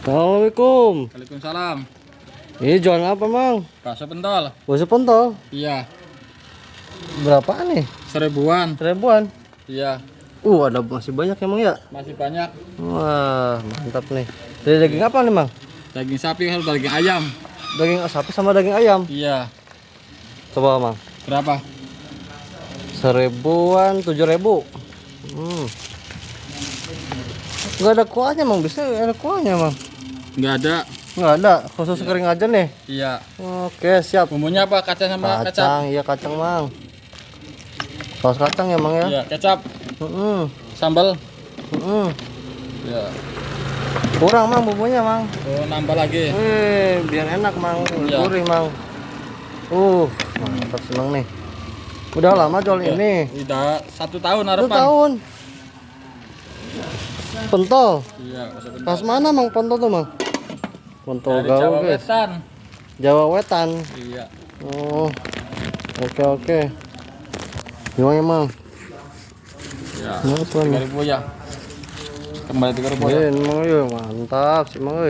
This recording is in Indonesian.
Assalamualaikum. Waalaikumsalam. Ini jualan apa, Mang? Bakso pentol. Bakso pentol. Iya. Berapaan nih? 1000-an. Seribuan. Iya. Ada masih banyak emang ya? Masih banyak. Wah, mantap nih. Dari daging apa nih, Mang? Daging sapi harus daging ayam. Daging sapi sama daging ayam. Iya. Coba, Mang. Berapa? 1000-an, 7.000. Nggak ada kuahnya, Mang. Bisa ada kuahnya, Mang? Nggak ada. Nggak ada, khusus kering aja nih. Iya. Oke, siap. Bumbunya apa? Kacang sama kecap? Kacang, iya kacang, Mang. Saus kacang ya, Mang ya? Iya, kecap. Mm Sambal. Iya. Kurang, Mang, bumbunya, Mang. Oh, nambah lagi. Biar enak, Mang. Iya. Gurih, Mang. Mantap, seneng nih. Udah lama jual ini. Udah 1 tahun 1 harapan. tahun. Pentol. Iya, bakso pentol. Pas mana, Mang, pentol tuh, Mang? Pentol Dari gaul, Jawa guys. Wetan. Jawa Wetan. Iya. Oh. Oke. Gimana, Mang? Iya. Nah, 3.000 ya. Kembali 3.000 ya. Mang, mantap sih, Mang.